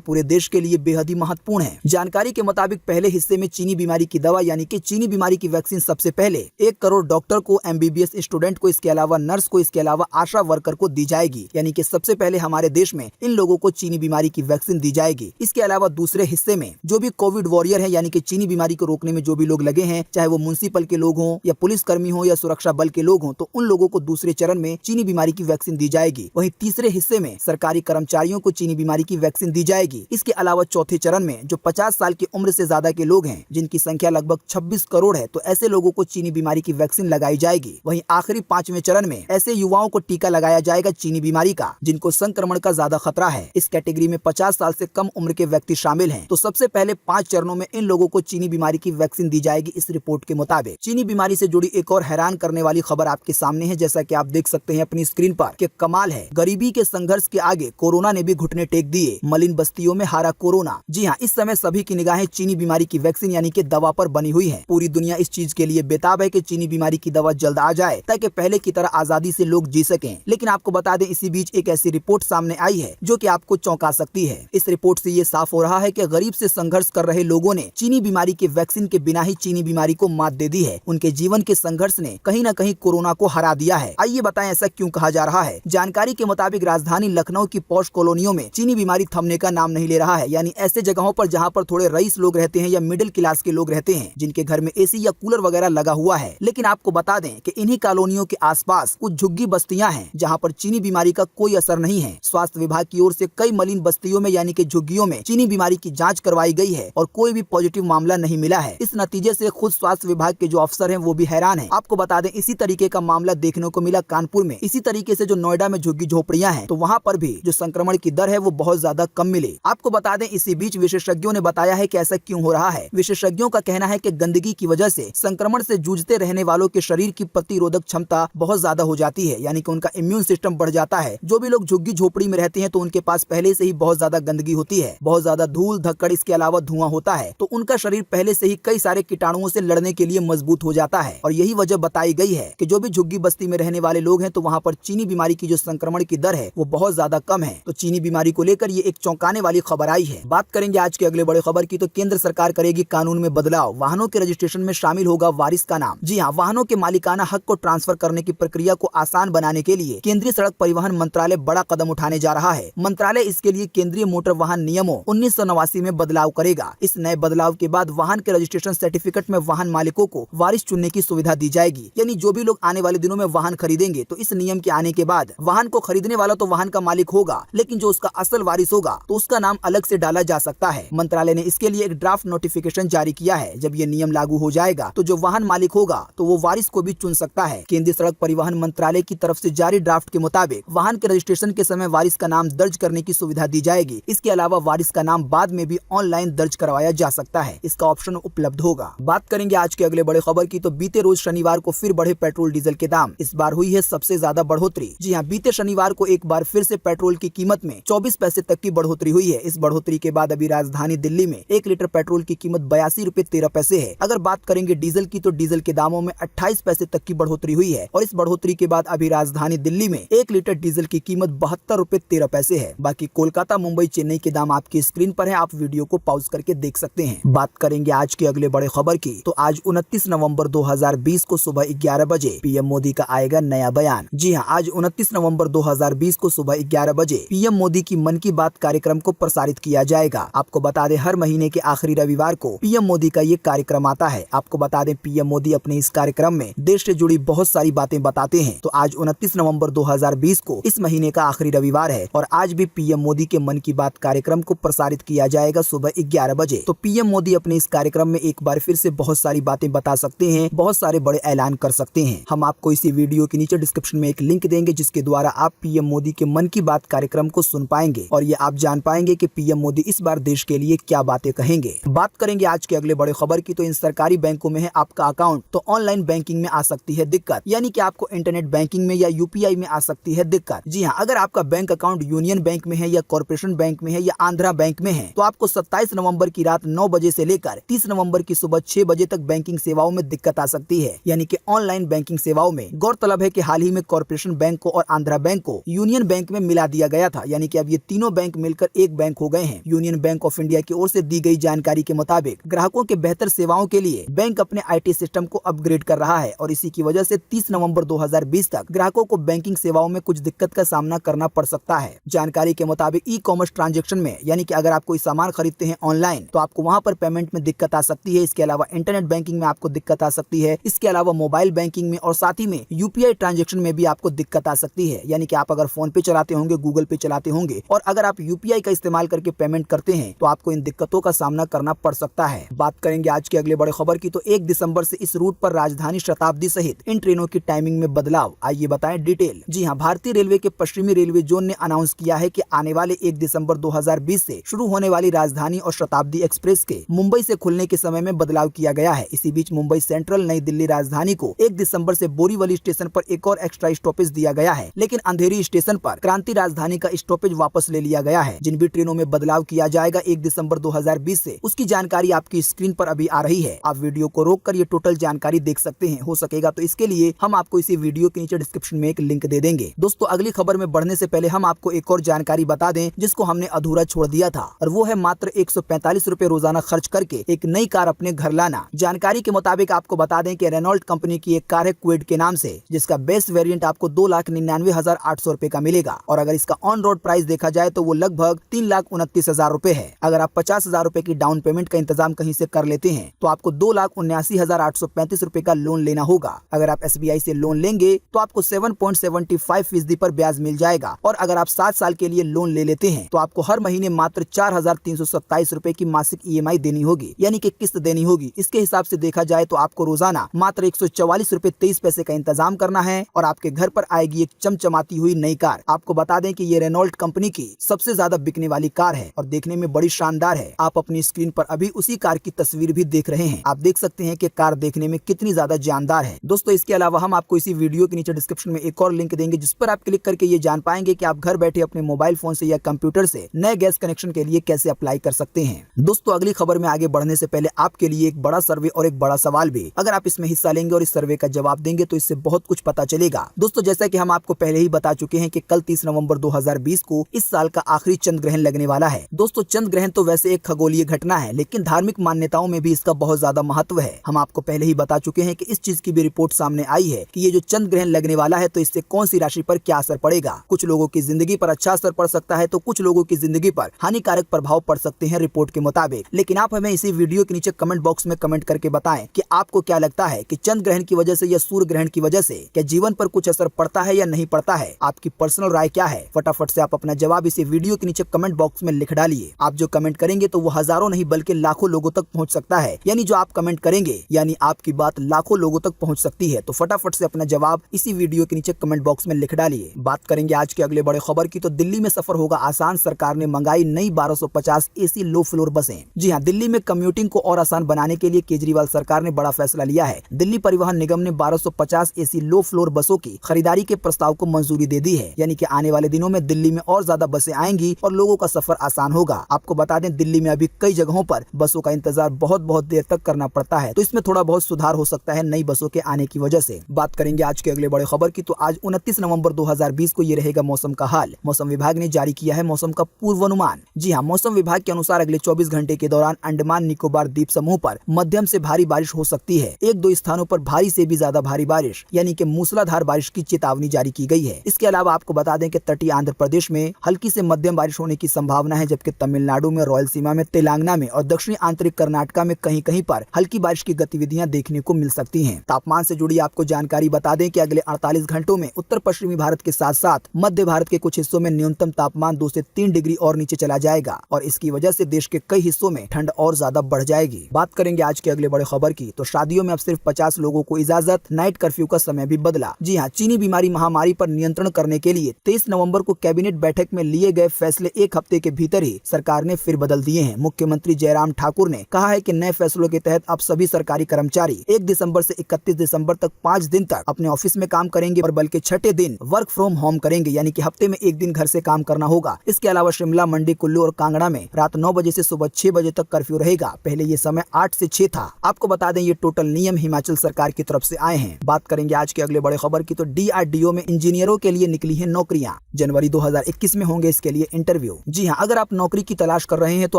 पूरे देश के लिए बेहद ही महत्वपूर्ण है। जानकारी के मुताबिक पहले हिस्से में चीनी बीमारी की दवा यानी कि चीनी बीमारी की वैक्सीन सबसे पहले 1 करोड़ डॉक्टर को, MBBS स्टूडेंट को, इसके अलावा नर्स को, इसके अलावा आशा वर्कर को दी जाएगी। यानी कि सबसे पहले हमारे देश में इन लोगों को चीनी बीमारी की वैक्सीन दी जाएगी। इसके अलावा दूसरे हिस्से में जो भी कोविड वॉरियर है यानी कि चीनी बीमारी को रोकने में जो भी लोग लगे हैं, चाहे वो म्युनिसिपल के लोग हों या पुलिस कर्मी हो या सुरक्षा बल के लोग हों, तो उन लोगों को दूसरे चरण में चीनी बीमारी की वैक्सीन दी जाएगी। वहीं तीसरे हिस्से में सरकारी कर्मचारियों को चीनी बीमारी की वैक्सीन दी जाएगी। इसके अलावा चौथे चरण में जो 50 साल की उम्र से ज्यादा के लोग हैं, जिनकी संख्या लगभग 26 करोड़ है, तो ऐसे लोगों को चीनी बीमारी की वैक्सीन लगाई जाएगी। वहीं आखिरी 5वें चरण में ऐसे युवाओं को टीका लगाया जाएगा चीनी बीमारी का जिनको संक्रमण का ज्यादा खतरा है। इस कैटेगरी में 50 साल से कम उम्र के व्यक्ति शामिल हैं। तो सबसे पहले 5 चरणों में इन लोगों को चीनी बीमारी की वैक्सीन दी जाएगी। इस रिपोर्ट के मुताबिक चीनी बीमारी से जुड़ी एक और हैरान करने वाली खबर आपके सामने है। जैसा कि आप देख सकते हैं अपनी स्क्रीन पर कि कमाल है, गरीबी के संघर्ष के आगे कोरोना ने भी घुटने टेक दिए। मलिन बस्तियों में हारा कोरोना। जी हाँ, इस समय सभी की निगाहें चीनी बीमारी की वैक्सीन यानी कि दवा पर बनी हुई है। पूरी दुनिया इस चीज के लिए बेताब है कि चीनी बीमारी की दवा जल्द आ जाए ताकि पहले की तरह आजादी से लोग जी सकें। लेकिन आपको बता दें, इसी बीच एक ऐसी रिपोर्ट सामने आई है जो कि आपको चौंका सकती है। इस रिपोर्ट से ये साफ हो रहा है कि गरीब से संघर्ष कर रहे लोगों ने चीनी बीमारी के वैक्सीन के बिना ही चीनी बीमारी को मात दे दी है। उनके जीवन के संघर्ष ने कहीं न कहीं कोरोना को हरा दिया है। आइए बताएं ऐसा क्यों कहा जा रहा है। जानकारी के मुताबिक राजधानी लखनऊ की पॉश कॉलोनियों में चीनी बीमारी थमने का नाम नहीं ले रहा है। यानी ऐसे जगहों पर जहां पर थोड़े रईस लोग रहते हैं या मिडिल क्लास के लोग रहते हैं, जिनके घर में एसी या कूलर वगैरह लगा हुआ है। लेकिन आपको बता दें कि इन्हीं कॉलोनियों के आसपास कुछ झुग्गी बस्तियां हैं जहां पर चीनी बीमारी का कोई असर नहीं है। स्वास्थ्य विभाग की ओर से कई मलिन बस्तियों में यानी कि झुग्गियों में चीनी बीमारी की जांच करवाई गई है और कोई भी पॉजिटिव मामला नहीं मिला है। इस नतीजे से खुद स्वास्थ्य विभाग के जो अफसर हैं वो भी हैरान हैं। आपको बता दें, इसी तरीके का मामला देखने को मिला कानपुर में। इसी तरीके से जो नोएडा में झुग्गी झोपड़ियां हैं, तो वहां पर भी जो संक्रमण की दर है वो बहुत ज्यादा कम मिली। आपको बता दें, इसी बीच विशेषज्ञों ने बताया है कि ऐसा क्यों हो रहा है। विशेषज्ञों का कहना है कि गंदगी की वजह से संक्रमण से जूझते रहने वालों के शरीर की प्रतिरोधक क्षमता बहुत ज्यादा हो जाती है, यानी कि उनका इम्यून सिस्टम बढ़ जाता है। जो भी लोग झुग्गी झोपड़ी में रहते हैं तो उनके पास पहले से ही बहुत ज्यादा गंदगी होती है, बहुत ज्यादा धूल धक्कड़, इसके अलावा धुआं होता है, तो उनका शरीर पहले से ही कई सारे कीटाणुओं से लड़ने के लिए मजबूत हो जाता है। और यही वजह बताई गई है कि जो भी झुग्गी बस्ती में रहने वाले लोग हैं, तो वहाँ पर चीनी बीमारी की जो संक्रमण की दर है वो बहुत ज्यादा कम है। तो चीनी बीमारी को लेकर ये एक चौंकाने वाली खबर आई है। बात करेंगे आज के अगले बड़े खबर की, तो केंद्र सरकार करेगी कानून में बदलाव। वाहनों के रजिस्ट्रेशन में शामिल होगा वारिस का नाम। जी हाँ, वाहनों के मालिकाना हक को ट्रांसफर करने की प्रक्रिया को आसान बनाने के लिए केंद्रीय सड़क परिवहन मंत्रालय बड़ा कदम उठाने जा रहा है। मंत्रालय इसके लिए केंद्रीय मोटर वाहन नियमों 1989 में बदलाव करेगा। इस नए बदलाव के बाद वाहन के रजिस्ट्रेशन सर्टिफिकेट में वाहन मालिकों को वारिस चुनने की सुविधा दी जाएगी। यानी जो भी लोग आने वाले दिनों में वाहन खरीदेंगे, तो इस नियम के आने के बाद वाहन को खरीदने वाला तो वाहन का मालिक होगा, लेकिन जो उसका असल वारिस होगा तो उसका नाम अलग से डाला जा सकता है। मंत्रालय ने इसके लिए एक ड्राफ्ट नोटिफिकेशन जारी किया है। जब ये नियम लागू हो जाएगा तो जो वाहन मालिक होगा तो वो वारिस को भी चुन सकता है। केंद्रीय सड़क परिवहन मंत्रालय की तरफ से जारी ड्राफ्ट के मुताबिक वाहन के रजिस्ट्रेशन के समय वारिस का नाम दर्ज करने की सुविधा दी जाएगी। इसके अलावा वारिस का नाम बाद में भी ऑनलाइन दर्ज करवाया जा सकता है, इसका ऑप्शन उपलब्ध होगा। बात करेंगे आज के अगले बड़े खबर की, तो बीते रोज शनिवार को फिर बढ़े पेट्रोल डीजल के दाम। इस बार हुई है सबसे ज्यादा बढ़ोतरी। जी हाँ, बीते शनिवार को एक बार फिर से पेट्रोल की कीमत में 24 पैसे तक की बढ़ोतरी हुई है। इस बढ़ोतरी के बाद अभी राजधानी दिल्ली में 1 लीटर पेट्रोल की कीमत 82 रुपए 13 पैसे है। अगर बात करेंगे डीजल की, तो डीजल के दामों में 28 पैसे तक की बढ़ोतरी हुई है। और इस बढ़ोतरी के बाद अभी राजधानी दिल्ली में 1 लीटर डीजल की कीमत 72 रुपए 13 पैसे है। बाकी कोलकाता, मुंबई, चेन्नई के दाम आपकी स्क्रीन पर है, आप वीडियो को पॉज करके देख सकते हैं। बात करेंगे आज के अगले बड़े खबर की, तो आज 29 नवंबर 2020 को सुबह 11 बजे पीएम मोदी का आएगा नया बयान। जी हाँ, आज 29 नवंबर 2020 को सुबह 11 बजे पीएम मोदी की मन की बात कार्यक्रम को प्रसारित किया जाएगा। आपको बता दें, हर महीने के आखिरी रविवार को पीएम मोदी का ये कार्यक्रम आता है। आपको बता दें, पीएम मोदी अपने इस कार्यक्रम में देश से जुड़ी बहुत सारी बातें बताते हैं। तो आज 29 नवंबर 2020 को इस महीने का आखिरी रविवार है और आज भी पीएम मोदी के मन की बात कार्यक्रम को प्रसारित किया जाएगा सुबह 11 बजे। तो पीएम मोदी अपने इस कार्यक्रम में एक बार फिर से बहुत सारी बातें बता सकते हैं, बहुत सारे बड़े ऐलान कर सकते हैं। हम आपको इसी वीडियो के नीचे डिस्क्रिप्शन में एक लिंक देंगे, जिसके द्वारा आप पीएम मोदी के मन की बात कार्यक्रम को सुन पाएंगे और ये आप जान पाएंगे कि पीएम मोदी इस बार देश के लिए क्या बातें कहेंगे। बात करेंगे आज के अगले बड़े खबर की, तो इन सरकारी बैंकों में है आपका अकाउंट, तो ऑनलाइन बैंकिंग में आ सकती है दिक्कत, यानी कि आपको इंटरनेट बैंकिंग में या यूपीआई में आ सकती है दिक्कत। जी हाँ, अगर आपका बैंक अकाउंट यूनियन बैंक में है या कॉर्पोरेशन बैंक में है या आंध्रा बैंक में है, तो आपको 27 नवंबर की रात 9 बजे से लेकर 30 नवंबर की सुबह 6 बजे तक बैंकिंग सेवाओं में दिक्कत आ सकती है, यानी कि ऑनलाइन बैंकिंग सेवाओं में। गौरतलब है कि हाल ही में कॉर्पोरेशन बैंक को और आंध्रा बैंक को यूनियन बैंक में मिला दिया गया था, यानी कि अब ये तीनों बैंक मिलकर एक बैंक हो गए हैं। यूनियन बैंक ऑफ इंडिया की ओर से दी गई जानकारी के मुताबिक ग्राहकों के बेहतर सेवाओं के लिए बैंक अपने IT सिस्टम को अपग्रेड कर रहा है और इसी की वजह से 30 नवंबर 2020 तक ग्राहकों को बैंकिंग सेवाओं में कुछ दिक्कत का सामना करना पड़ सकता है। जानकारी के मुताबिक ई-कॉमर्स ट्रांजैक्शन में, यानी कि अगर आप कोई सामान खरीदते हैं ऑनलाइन तो आपको वहां पर पेमेंट में दिक्कत आ सकती है। इसके अलावा इंटरनेट बैंकिंग में आपको दिक्कत आ सकती है। इसके अलावा मोबाइल बैंकिंग में और साथ ही में UPI ट्रांजैक्शन में भी आपको दिक्कत आ सकती है, यानी कि आप अगर फोन पे चलाते होंगे, गूगल पे चलाते होंगे और अगर आप UPI का इस्तेमाल करके पेमेंट करते हैं तो आपको इन दिक्कतों का सामना करना पड़ सकता है। बात करेंगे आज के अगले बड़े खबर की, तो 1 दिसंबर से इस रूट पर राजधानी शताब्दी सहित इन ट्रेनों की टाइमिंग में बदलाव। आइए बताएं डिटेल। जी हां, भारतीय रेलवे के पश्चिमी रेलवे जोन ने अनाउंस किया है कि आने वाले 1 दिसंबर 2020 से शुरू होने वाली राजधानी और शताब्दी एक्सप्रेस के मुंबई से खुलने के समय में बदलाव किया गया है। इसी बीच मुंबई सेंट्रल नई दिल्ली राजधानी को 1 दिसंबर से बोरीवली स्टेशन पर एक और एक्स्ट्रा स्टॉपेज दिया गया है, लेकिन अंधेरी स्टेशन पर क्रांति राजधानी का स्टॉपेज वापस ले लिया गया है। जिन भी ट्रेनों में बदलाव किया जाएगा 1 दिसंबर 2020 से, उसकी जानकारी आपकी स्क्रीन पर अभी आ रही है। आप वीडियो को रोककर ये टोटल जानकारी देख सकते हैं। हो सकेगा तो इसके लिए हम आपको इसी वीडियो के नीचे डिस्क्रिप्शन में एक लिंक दे देंगे। दोस्तों, अगली खबर में बढ़ने से पहले हम आपको एक और जानकारी बता दें जिसको हमने अधूरा छोड़ दिया था, और वो है मात्र 145 रुपए रोजाना खर्च करके एक नई कार अपने घर लाना। जानकारी के मुताबिक आपको बता दें कि रेनॉल्ट कंपनी की एक कार है क्विड के नाम से, जिसका बेस वेरिएंट आपको 2,99,800 रुपए का मिलेगा और अगर इसका ऑन रोड प्राइस देखा जाए तो वो लगभग 3,29,000 रुपए है। अगर आप 50,000 रुपए की डाउन पेमेंट का इंतजाम कहीं से कर लेते हैं तो आपको 2,79,835 रुपए का लोन लेना होगा। अगर आप SBI से लोन लेंगे तो आपको 7.75% पर ब्याज मिल जाएगा और अगर आप 7 साल के लिए लोन ले लेते हैं तो आपको हर महीने मात्र 4,327 रुपए की मासिक EMI देनी होगी, यानी कि किस्त देनी होगी। इसके हिसाब से देखा जाए तो आपको रोजाना मात्र 144 रुपए 23 पैसे का इंतजाम करना है और आपके घर पर आएगी एक चमचमाती हुई नई कार। आपको बता दें कि ये रेनॉल्ट कंपनी की सबसे ज्यादा बिकने वाली कार है और देखने में बड़ी शानदार है। आप अपनी स्क्रीन पर अभी उसी कार की तस्वीर भी देख रहे हैं। आप देख सकते हैं कि कार देखने में कितनी ज्यादा जानदार है। दोस्तों, इसके अलावा हम आपको इसी वीडियो के नीचे डिस्क्रिप्शन में एक और लिंक देंगे जिस पर आप क्लिक करके ये जान पाएंगे कि आप घर बैठे अपने मोबाइल फोन से या कंप्यूटर से नए गैस कनेक्शन के लिए कैसे अप्लाई कर सकते हैं। दोस्तों, अगली खबर में आगे बढ़ने से पहले आपके लिए एक बड़ा सर्वे और एक बड़ा सवाल भी। अगर आप इसमें हिस्सा लेंगे और इस सर्वे का जवाब देंगे तो इससे बहुत कुछ पता चलेगा। दोस्तों, जैसा कि हम आपको पहले ही बता चुके हैं कि कल 30 नवंबर 2020 को इस साल का आखिरी चंद्र ग्रहण लगने वाला है। दोस्तों, चंद्र ग्रहण तो वैसे एक खगोलीय घटना है, लेकिन धार्मिक मान्यताओं में भी इसका बहुत ज्यादा महत्व है। हम आपको पहले ही बता चुके हैं कि इस चीज की भी रिपोर्ट सामने आई है कि ये जो चंद्र ग्रहण लगने वाला है तो इससे कौन सी राशि पर क्या असर पड़ेगा। कुछ लोगों की जिंदगी पर अच्छा असर पड़ सकता है तो कुछ लोगों की जिंदगी पर हानिकारक प्रभाव पड़ सकते हैं रिपोर्ट के मुताबिक। लेकिन आप हमें इसी वीडियो के नीचे कमेंट बॉक्स में कमेंट करके बताएं कि आपको क्या लगता है कि चंद्र ग्रहण की वजह से या सूर्य ग्रहण की वजह से क्या जीवन पर कुछ असर पड़ता है या नहीं पड़ता है। आपकी पर्सनल राय क्या है? फटाफट से आप अपना जवाब इसी वीडियो के नीचे कमेंट बॉक्स में लिख डालिए। आप जो कमेंट करेंगे तो वो हजारों नहीं बल्कि लाखों लोगों तक पहुंच सकता है। यानी जो आप कमेंट करेंगे यानी आपकी बात लाखों लोगों तक पहुंच सकती है। तो फटाफट से अपना जवाब इसी वीडियो के नीचे कमेंट बॉक्स में लिख डालिए। बात करेंगे आज के अगले बड़े खबर की, तो दिल्ली में सफर होगा आसान। सरकार ने मंगाई नई 1250 AC लो फ्लोर बसें। जी हां, दिल्ली में कम्यूटिंग को और आसान बनाने के लिए केजरीवाल सरकार ने बड़ा फैसला लिया है। दिल्ली परिवहन निगम ने 1250 AC लो फ्लोर बसों की खरीदारी के प्रस्ताव को मंजूरी दे दी है। यानी कि आने वाले दिनों में दिल्ली में और ज्यादा बसें आएंगी और लोगों का सफर आसान होगा। आपको बता दें, दिल्ली में अभी कई जगहों पर बसों का इंतजार बहुत देर तक करना पड़ता है, तो इसमें थोड़ा बहुत सुधार हो सकता है नई बसों के आने की वजह से। बात करेंगे आज के अगले बड़े खबर की, तो आज 29 नवंबर 2020 को ये रहेगा मौसम का हाल। मौसम विभाग ने जारी किया है मौसम का पूर्वानुमान। जी हाँ, मौसम विभाग के अनुसार अगले 24 घंटे के दौरान अंडमान निकोबार द्वीप समूह पर मध्यम से भारी बारिश हो सकती है। 1-2 स्थानों पर भारी से भी ज्यादा भारी बारिश यानी कि मूसलाधार बारिश की चेतावनी जारी की गई है। इसके अलावा आपको बता दें कि तटीय आंध्र प्रदेश में हल्की से मध्यम बारिश होने की संभावना है, जबकि तमिलनाडु में, रायलसीमा में, तेलंगाना में और दक्षिणी आंतरिक कर्नाटका में कहीं कहीं पर हल्की बारिश की गतिविधियां देखने को मिल सकती हैं। तापमान से जुड़ी आपको जानकारी बता दें कि अगले 48 घंटों में उत्तर पश्चिमी भारत के साथ साथ मध्य भारत के कुछ हिस्सों में न्यूनतम तापमान 2 से 3 डिग्री और नीचे चला जाएगा और इसकी वजह से देश के कई हिस्सों में ठंड और ज्यादा बढ़ जाएगी। बात करेंगे आज के अगले बड़े खबर की, तो शादियों में अब सिर्फ 50 लोगों को इजाजत। नाइट कर्फ्यू का समय भी बदला। जी हाँ, चीनी बीमारी महामारी पर नियंत्रण करने के लिए 23 नवंबर को कैबिनेट बैठक में लिए गए फैसले एक हफ्ते के भीतर ही सरकार ने फिर बदल दिए हैं। मुख्यमंत्री जयराम ठाकुर ने कहा है कि नए फैसलों के तहत अब सभी सरकारी कर्मचारी 1 दिसंबर से 31 दिसंबर तक 5 दिन तक अपने ऑफिस में काम करेंगे और बल्कि छठे दिन वर्क फ्रॉम होम करेंगे, यानी कि हफ्ते में 1 दिन घर से काम करना होगा। इसके अलावा शिमला, मंडी, कुल्लू और कांगड़ा में रात 9 बजे से सुबह 6 बजे तक कर्फ्यू रहेगा। पहले ये समय 8 से 6 था। आपको बता दें, ये टोटल नियम हिमाचल सरकार की तरफ से आए हैं। बात करेंगे आज के अगले बड़े खबर की, तो DRDO DRDO में इंजीनियरों के लिए निकली है नौकरियां। जनवरी 2021 में होंगे इसके लिए इंटरव्यू। जी हां, अगर आप नौकरी की तलाश कर रहे हैं तो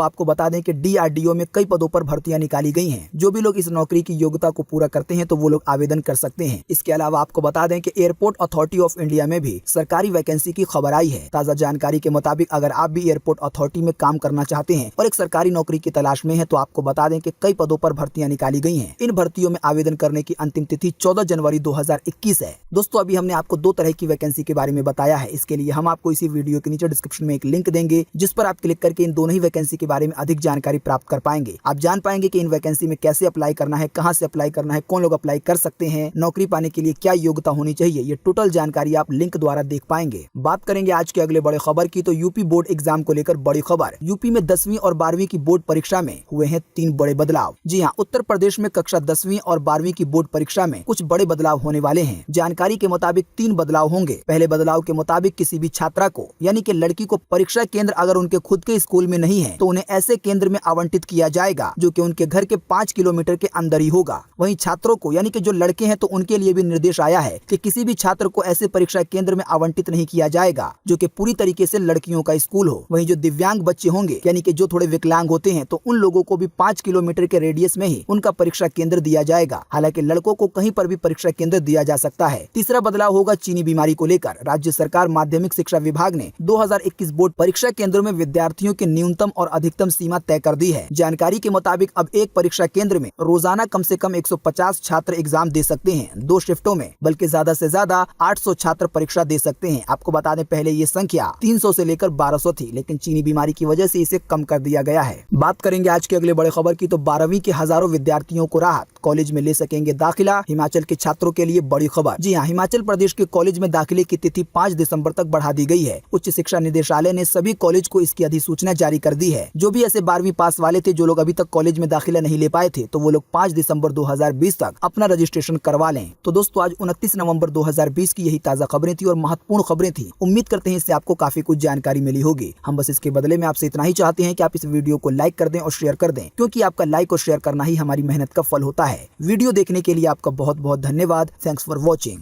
आपको बता दें कि DRDO में कई पदों पर भर्तियां निकाली गई हैं। जो भी लोग इस नौकरी की योग्यता को पूरा करते हैं तो वो लोग आवेदन कर सकते हैं। इसके अलावा आपको बता दें कि एयरपोर्ट अथॉरिटी ऑफ इंडिया में भी सरकारी वैकेंसी की खबर आई है। ताजा जानकारी के मुताबिक अगर आप भी एयरपोर्ट अथॉरिटी में काम करना चाहते हैं और एक सरकारी नौकरी की तलाश में है तो आपको बता दें कि कई पदों पर भर्तियां निकाली गई हैं। इन भर्तियों में आवेदन करने की अंतिम तिथि 14 जनवरी 2021 है। दोस्तों, अभी हमने आपको 2 तरह की वैकेंसी के बारे में बताया है। इसके लिए हम आपको इसी वीडियो के नीचे डिस्क्रिप्शन में एक लिंक देंगे, जिस पर आप क्लिक करके इन दोनों ही वैकेंसी के बारे में अधिक जानकारी प्राप्त कर पाएंगे। आप जान पाएंगे कि इन वैकेंसी में कैसे अप्लाई करना है, कहां से अप्लाई करना है, कौन लोग अप्लाई कर सकते हैं, नौकरी पाने के लिए क्या योग्यता होनी चाहिए, ये टोटल जानकारी आप लिंक द्वारा देख पाएंगे। बात करेंगे आज के अगले बड़े खबर की, तो यूपी बोर्ड एग्जाम को लेकर बड़ी खबर। यूपी में 10वीं और 12वीं की बोर्ड परीक्षा में हुए हैं 3 बड़े बदलाव। जी हाँ, उत्तर प्रदेश में कक्षा 10वीं और 12वीं की बोर्ड परीक्षा में कुछ बड़े बदलाव होने वाले हैं। जानकारी के मुताबिक 3 बदलाव होंगे। पहले बदलाव के मुताबिक किसी भी छात्रा को यानी कि लड़की को परीक्षा केंद्र अगर उनके खुद के स्कूल में नहीं है तो उन्हें ऐसे केंद्र में आवंटित किया जाएगा जो कि उनके घर के 5 किलोमीटर के अंदर ही होगा। वहीं छात्रों को यानी कि जो लड़के हैं तो उनके लिए भी निर्देश आया है कि किसी भी छात्र को ऐसे परीक्षा केंद्र में आवंटित नहीं किया जाएगा जो कि पूरी तरीके से लड़कियों का स्कूल हो। वहीं जो दिव्यांग बच्चे होंगे यानी कि जो थोड़े विकलांग होते हैं तो उन लोगों को भी 5 किलोमीटर के रेडियस में ही उनका परीक्षा केंद्र दिया जाएगा। हालांकि लड़कों को कहीं पर भी परीक्षा केंद्र दिया जा सकता है। तीसरा बदलाव होगा चीनी बीमारी को लेकर। राज्य सरकार माध्यमिक शिक्षा विभाग ने 2021 बोर्ड परीक्षा केंद्रों में विद्यार्थियों की न्यूनतम और अधिकतम सीमा तय कर दी है। जानकारी के मुताबिक अब एक परीक्षा केंद्र में रोजाना कम से कम 150 छात्र एग्जाम दे सकते हैं 2 शिफ्टों में, बल्कि ज्यादा से ज्यादा 800 छात्र परीक्षा दे सकते हैं। आपको बता दें पहले ये संख्या 300 से लेकर 1200 थी, लेकिन चीनी बीमारी की वजह से इसे कम कर दिया गया है। बात करेंगे आज के अगले बड़े खबर की, तो 12वीं के हजारों विद्यार्थियों को राहत, कॉलेज में ले सकेंगे दाखिला। हिमाचल के छात्रों के लिए बड़ी खबर। जी हाँ, हिमाचल प्रदेश के कॉलेज में दाखिले की तिथि 5 दिसंबर तक बढ़ा दी गई है। उच्च शिक्षा निदेशालय ने सभी कॉलेज को इसकी अधिसूचना जारी कर दी है। जो भी ऐसे 12वीं पास वाले थे जो लोग अभी तक कॉलेज में दाखिला नहीं ले पाए थे तो वो लोग 5 दिसंबर 2020 तक अपना रजिस्ट्रेशन करवा लें। तो दोस्तों, आज 29 नवंबर 2020 की यही ताजा खबरें थी और महत्वपूर्ण खबरें थी। उम्मीद करते हैं इससे आपको काफी कुछ जानकारी मिली होगी। हम बस इसके बदले में आपसे इतना ही चाहते हैं कि आप इस वीडियो को लाइक कर दें और शेयर कर दें, क्योंकि आपका लाइक और शेयर करना ही हमारी मेहनत का फल होता है। वीडियो देखने के लिए आपका बहुत बहुत धन्यवाद। Thanks for watching.